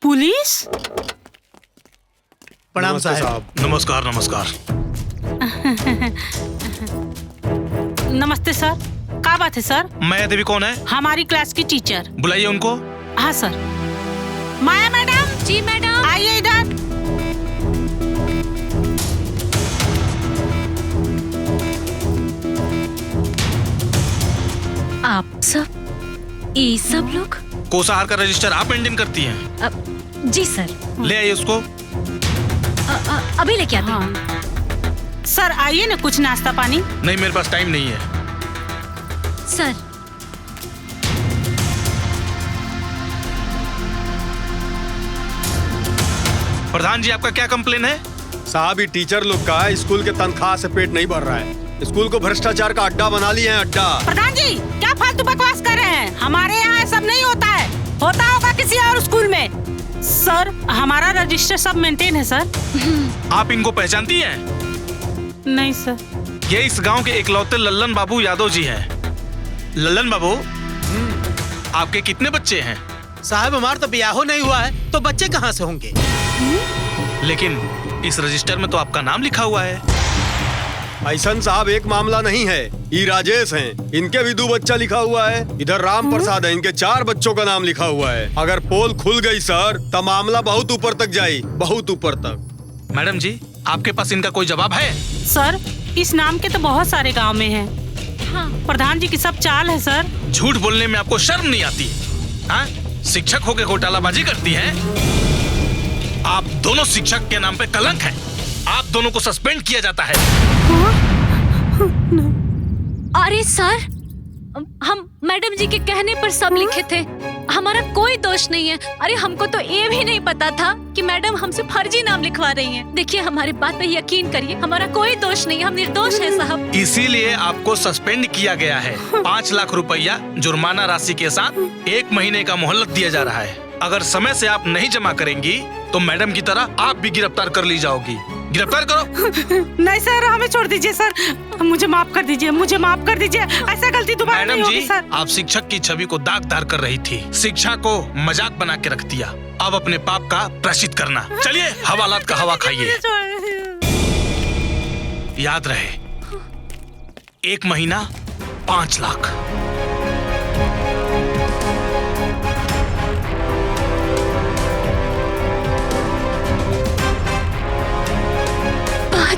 Police? प्रणाम साहब। नमस्कार नमस्कार। नमस्ते सर। क्या बात है सर? माया देवी कौन है? हमारी क्लास की टीचर। बुलाइए उनको। हाँ सर। माया मैडम। जी मैडम। आइए इधर। आप सब ये सब लोग? कोषाहार का रजिस्टर आप मेंटेन करती हैं? जी सर। ले आइए उसको। अभी लेके आती हूँ। हाँ। सर आइए ना, कुछ नाश्ता पानी। नहीं, मेरे पास टाइम नहीं है। सर प्रधान जी, आपका क्या कंप्लेन है? साहब, ये टीचर लोग का स्कूल के तनख्वाह से पेट नहीं भर रहा है। स्कूल को भ्रष्टाचार का अड्डा बना लिए हैं, अड्डा। प्रधान जी क्या फालतू बकवास कर रहे हैं? हमारे यहाँ सब नहीं होता है, होता होगा किसी और स्कूल में। सर हमारा रजिस्टर सब मेंटेन है सर। आप इनको पहचानती हैं? नहीं सर। ये इस गांव के इकलौते लल्लन बाबू यादव जी हैं। लल्लन बाबू, आपके कितने बच्चे हैं? साहब हमारा तो ब्याह नहीं हुआ है, तो बच्चे कहाँ से होंगे? लेकिन इस रजिस्टर में तो आपका नाम लिखा हुआ है। ऐसा साहब एक मामला नहीं है। ये राजेश हैं, इनके भी 2 बच्चा लिखा हुआ है। इधर राम प्रसाद है, इनके 4 बच्चों का नाम लिखा हुआ है। अगर पोल खुल गई सर, तो मामला बहुत ऊपर तक जाए, बहुत ऊपर तक। मैडम जी, आपके पास इनका कोई जवाब है? सर इस नाम के तो बहुत सारे गांव में हैं। हाँ। प्रधान जी की सब चाल है सर। झूठ बोलने में आपको शर्म नहीं आती? हाँ? शिक्षक होके घोटालाबाजी करती हैं? आप दोनों शिक्षक के नाम पे कलंक है। आप दोनों को सस्पेंड किया जाता है। अरे सर, हम मैडम जी के कहने पर सब लिखे थे। हमारा कोई दोष नहीं है। अरे हमको तो ये भी नहीं पता था कि मैडम हमसे फर्जी नाम लिखवा रही हैं। देखिए हमारी बात पे यकीन करिए, हमारा कोई दोष नहीं, हम निर्दोष हैं साहब। इसीलिए आपको सस्पेंड किया गया है। 5 लाख रुपया जुर्माना राशि के साथ 1 महीने का मोहलत दिया जा रहा है। अगर समय से आप नहीं जमा करेंगी तो मैडम की तरह आप भी गिरफ्तार कर ली जाओगी। गिरफ्तार करो। नहीं सर, हमें छोड़ दीजिए सर, मुझे माफ कर दीजिए, मुझे माफ कर दीजिए। ऐसा गलती दोबारा नहीं होगी सर। आप शिक्षक की छवि को दागदार कर रही थी, शिक्षा को मजाक बना के रख दिया। अब अपने पाप का प्रायश्चित करना। चलिए हवालात का हवा खाइए। याद रहे, 1 महीना 5 लाख।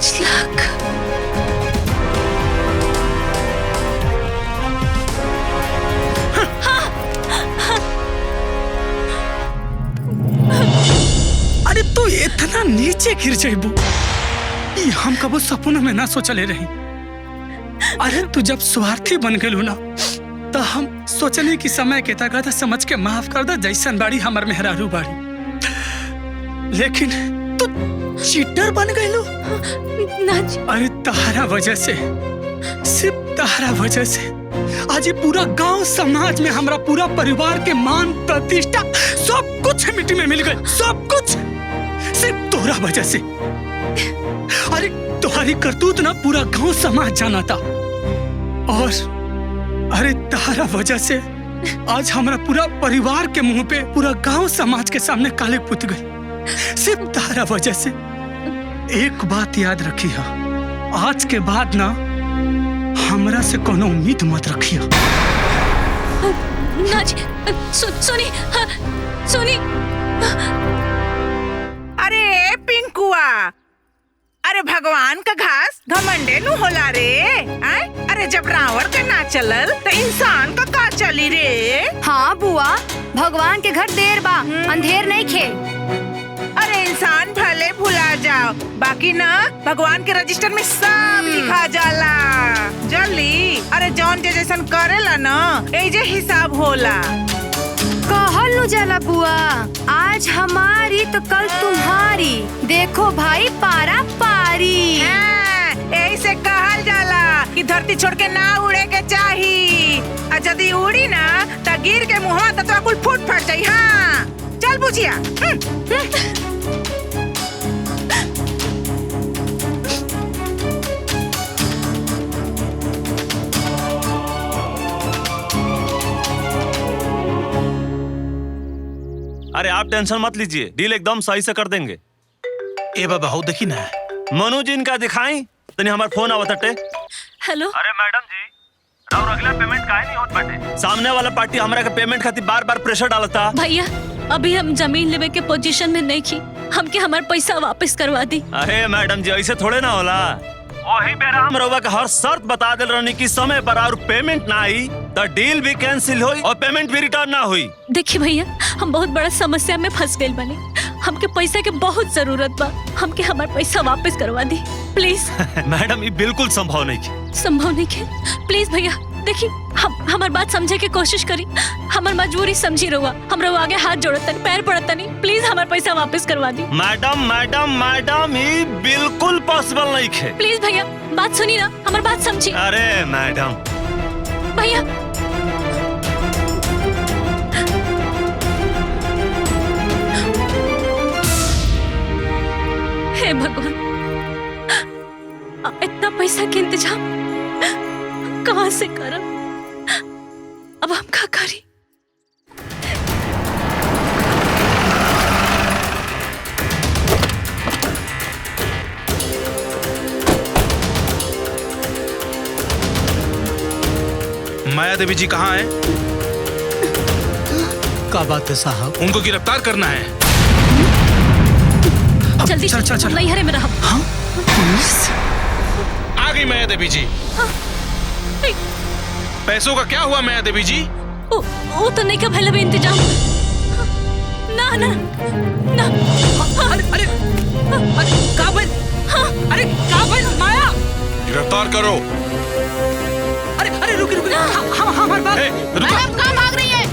लाख। अरे तू इतना नीचे गिर जाइबू, ये हम कबो सपनों में ना सोचले रही। अरे तू जब स्वार्थी बन गेलू ना, तो हम सोचने की समय के तक समझ के माफ कर दे, जैसन बाड़ी हमर मेहरारू बाड़ी। लेकिन तू चीटर बन गईलू। अरे तहरा वजह से, सिर्फ तहरा वजह से आज ये पूरा गांव समाज में हमारा पूरा परिवार के मान प्रतिष्ठा सब कुछ मिट्टी में मिल गई। सब कुछ सिर्फ तोरा वजह से। अरे तुम्हारी करतूत ना पूरा गांव समाज जाना था। और अरे तहरा वजह से आज हमारा पूरा परिवार के मुंह पे पूरा गांव समाज के सामने काले पुत गई। सिर्फ तहरा वजह से। एक बात याद रखी है, आज के बाद ना हमरा से कोनो उम्मीद मत रखिए। ना जी, सुनी। अरे पिंकुआ, अरे भगवान का घास घमंडे नु होला रे। अरे जब रावण का ना चलल तो इंसान का का चली रे। हाँ बुआ, भगवान के घर देर बा, अंधेर नहीं खे। अरे इंसान भले भुला जाओ, बाकी ना भगवान के रजिस्टर में सब लिखा जाला। जल्दी, अरे जौन जे जैसन करेला ना, ए जे हिसाब होला। कहल नु जाला बुआ, आज हमारी तो कल तुम्हारी। देखो भाई पारा पारी। ऐसे कहल जाला कि धरती छोड़ के ना उड़े के चाही। और यदि उड़ी ना तो गिर के मुँह तो कुल फूट फट जाई। हाँ चल बुझिया। अरे आप टेंशन मत लीजिए, डील एकदम सही से कर देंगे। ए बाबा हो देखी ना, मनु जी इनका दिखाई तनी हमार फोन आवत हटे। हेलो। अरे मैडम जी, और अगला पेमेंट काहे नहीं होत बाटे? सामने वाला पार्टी हमरा के पेमेंट खातिर बार-बार प्रेशर डालता। भैया अभी हम जमीन लेवे के पोजीशन में नहीं की, हमके हमार पैसा वापस करवा दी। अरे मैडम जी ऐसे थोड़े ना होला। वही बेरा हम रउवा के हर शर्त बता दिल रहनी कि समय पर और पेमेंट ना आई तो डील भी कैंसिल हुई और पेमेंट भी रिटर्न ना हुई। देखिए भैया, हम बहुत बड़ा समस्या में फंस गए बने, हमके पैसा के बहुत जरूरत बा, हमके हमार पैसा वापस करवा दी प्लीज। मैडम ये बिल्कुल संभव नहीं है। संभव नहीं है? प्लीज भैया देखिए, हम हमार बात समझे के कोशिश करी, हमार मजबूरी समझी रहुआ, हम रहुआ आगे हाथ जोड़तन, पैर पड़तनी, प्लीज हमार पैसा वापस करवा दी। मैडम मैडम मैडम ये बिल्कुल पॉसिबल नहीं है। प्लीज भैया बात सुनी ना, हमार बात समझी। अरे मैडम भैया हे भगवान, इतना पैसा के इंतजाम कहाँ से करब? अब हम क्या करी? माया देवी जी कहाँ है? क्या बात है साहब? उनको गिरफ्तार करना है। जल्दी चल नैहरे में रहो। हाँ? पुलिस? आ गई माया देवी जी। पैसों का क्या हुआ माया देवी जी? वो तो नहीं का पहले भी इंतजाम। ना ना ना। अरे काबिल, अरे काबिल माया, गिरफ्तार करो। अरे रुकी हमारी बात। मैडम कहाँ भाग रही है?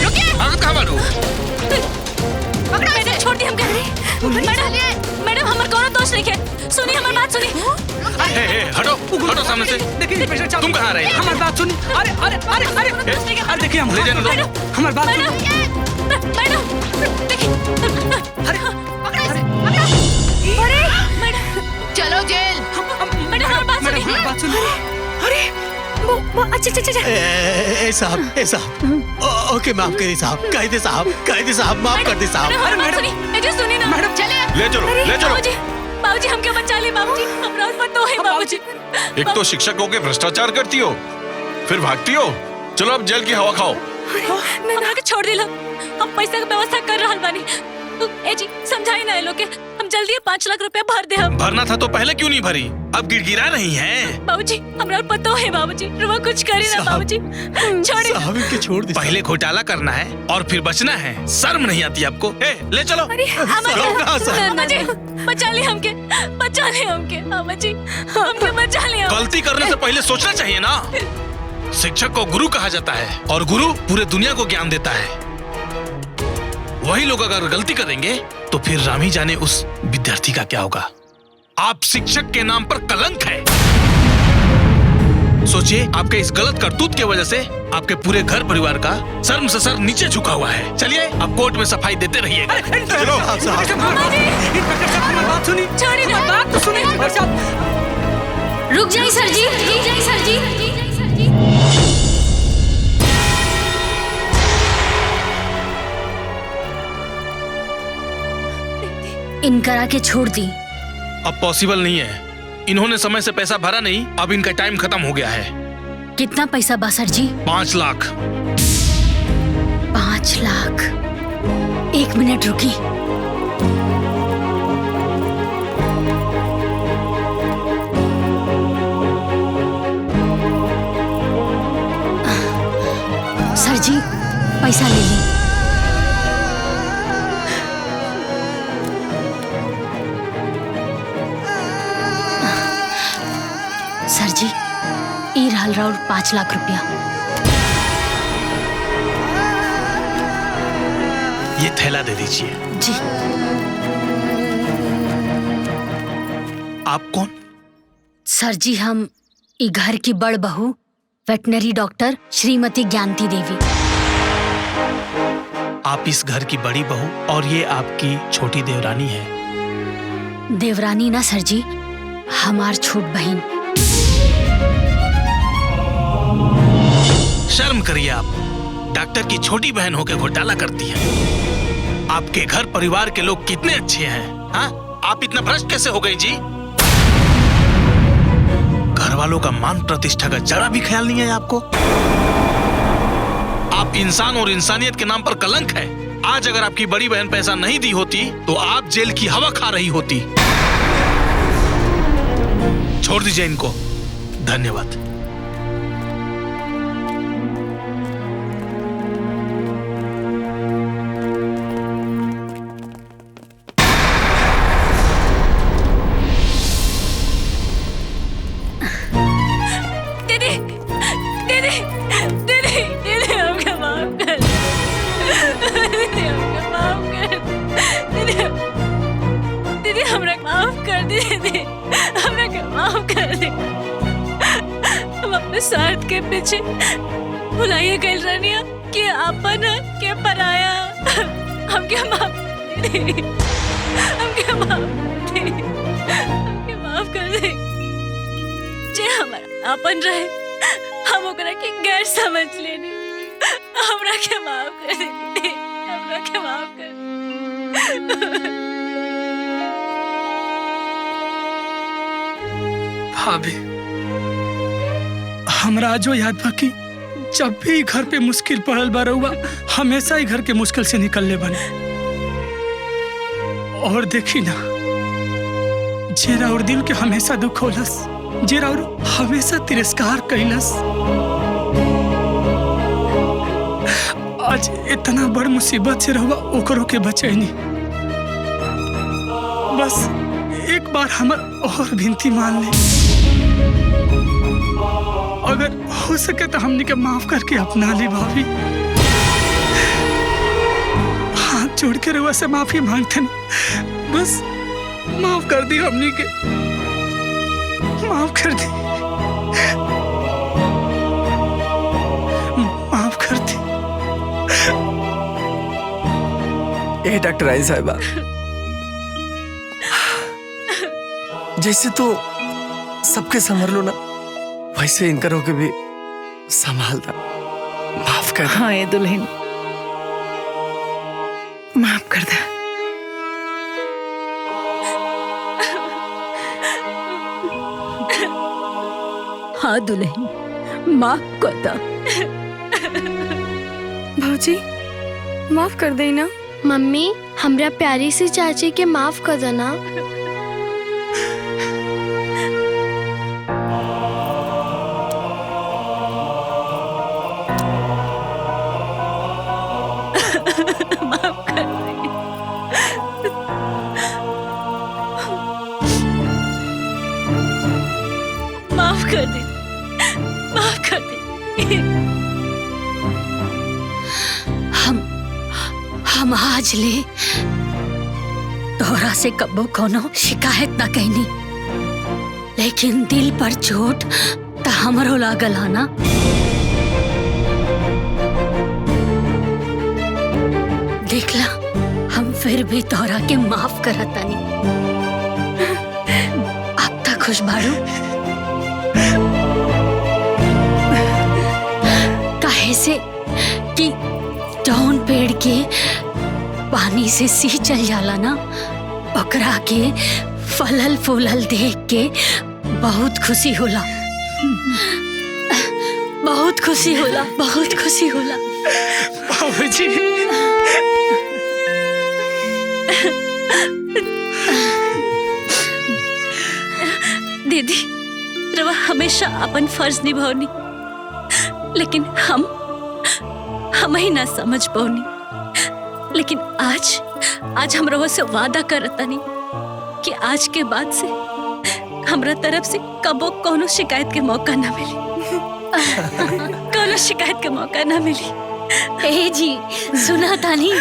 रुकिए। भागत कहाँ बारू? मैडम छोड़ दी हम कह रही। मैडम हमारा कोनो दोष नहीं है, सुनिए हमारी बात सुनिए। हटो सामने से। देखिए तुम कहाँ रही? हमारी बात सुनिए। अरे देखिए ले जाने दो। हमारी बात सुनिए। चलो जेल। मैडम हमारी बात सुनिए। अरे अच्छा साहब ओके माफ करिए साहब, कायदे साहब माफ कर दी साहब। मैडम सुनिए ना। मैडम चले ले चलो। बाबूजी हमके बचा ले बाबूजी, हमरा ऊपर तो है बाबूजी। एक तो शिक्षक होके भ्रष्टाचार करती हो, फिर भागती हो। चलो अब जेल की हवा खाओ। हमरा के छोड़ दिला, हम पैसा का व्यवस्था कर रहल बानी। ए जी समझाई ना लोग के, हम जल्दी 5 लाख रुपया भर दे। हम भरना था तो पहले क्यों नहीं भरी? अब गिड़गिड़ा नहीं है। बाबूजी हमरा ऊपर तो है बाबूजी, रुआ कुछ करे ना बाबूजी, छोड़िए। साहब इनके छोड़ दे। पहले घोटाला करना है और फिर बचना है, शर्म नहीं आती आपको? ले चलो। अम्माजी बचा ले हमके, बचा ले हमके, अम्माजी हमके बचा ले। गलती करने से पहले सोचना चाहिए ना। शिक्षक को गुरु कहा जाता है और गुरु पूरे दुनिया को ज्ञान देता है। वही लोग अगर गलती करेंगे तो फिर राम ही जाने उस विद्यार्थी का क्या होगा। आप शिक्षक के नाम पर कलंक है। सोचिए आपके इस गलत करतूत की वजह से आपके पूरे घर परिवार का शर्म से सर नीचे झुका हुआ है। चलिए अब कोर्ट में सफाई देते रहिएगा। रुक जाइए सर जी, रुक जाइए सर जी। इनकरा के छोड़ दी। अब पॉसिबल नहीं है, इन्होंने समय से पैसा भरा नहीं, अब इनका टाइम खत्म हो गया है। कितना पैसा बा सर जी? 5 लाख। 5 लाख। 1 मिनट रुकी। सर जी पैसा ले ली। सर जी ई रहल राउर 5 लाख रुपया। ये थैला दे दीजिए। जी। आप कौन? सर जी हम ई घर की बड़ बहू वेटनरी डॉक्टर श्रीमती ज्ञानती देवी। आप इस घर की बड़ी बहू और ये आपकी छोटी देवरानी है। देवरानी ना सर जी, हमार छोट बहन। शर्म करिए आप, डॉक्टर की छोटी बहन होकर घोटाला करती है। आपके घर परिवार के लोग कितने अच्छे हैं। हाँ, आप इतना भ्रष्ट कैसे हो गए जी? घर वालों का मान प्रतिष्ठा का जरा भी ख्याल नहीं है आपको। आप इंसान और इंसानियत के नाम पर कलंक है। आज अगर आपकी बड़ी बहन पैसा नहीं दी होती तो आप जेल की हवा खा रही होती। छोड़ दीजिए इनको। धन्यवाद। स्वार्थ के पीछे भुलाइए गई रानिया कि अपन के पराया। हम क्या माफ दे, हम क्या माफ कर दे। जे हमारा अपन रहे हम ओकरा के गैर समझ लेने। हमरा के माफ कर दे, हमरा के माफ कर। भाभी, हमरा जो याद बा कि जब भी घर पे मुश्किल पड़ल बा रहुआ हमेशा ही घर के मुश्किल से निकलने बने। और देखी ना, जेरा और दिल के हमेशा दुख होलस, जेरा और हमेशा तिरस्कार कैलस, आज इतना बड़ मुसीबत से रहुआ ओकरो के बचैनी। बस एक बार हमर और विनती मान ले, अगर हो सके तो हमनी के माफ करके अपना ली भाभी। हाथ जोड़ के रउआ से माफी मांगते न, बस माफ कर दी हमनी के, माफ कर दी, माफ कर दी। ए डॉक्टर आई साहिबा, जैसे तो सबके संभर लो ना, वैसे इन करो के भी संभाल दो। माफ कर। हाँ ये दुल्हन, माफ कर दे। हाँ दुल्हन, माफ कर दो। भौजी माफ कर दे ना। मम्मी हमरा प्यारी सी चाची के माफ कर देना। माफ कर दे, माफ कर दे। हम आज ले तोहरा से कबो कोनो शिकायत ना कहनी, लेकिन दिल पर चोट त हमरो लागल है ना। देखला, हम फिर भी तोहरा के माफ करतानी। अब तक खुश बाड़ू? काहे से कि जौन पेड़ के पानी से सींचल जाला ना, ओकरा के फलल फूलल देख के बहुत खुशी होला, बहुत खुशी होला, बहुत खुशी होला। बाबूजी, दीदी रवा हमेशा अपन फर्ज निभावनी, लेकिन हम ही ना समझ पाऊनी। लेकिन आज हम रवा से वादा करतानी कि आज के बाद से हमरा तरफ से कबो कोनो शिकायत के मौका ना मिली। कोनो शिकायत के मौका ना मिली। ए जी सुना तानी।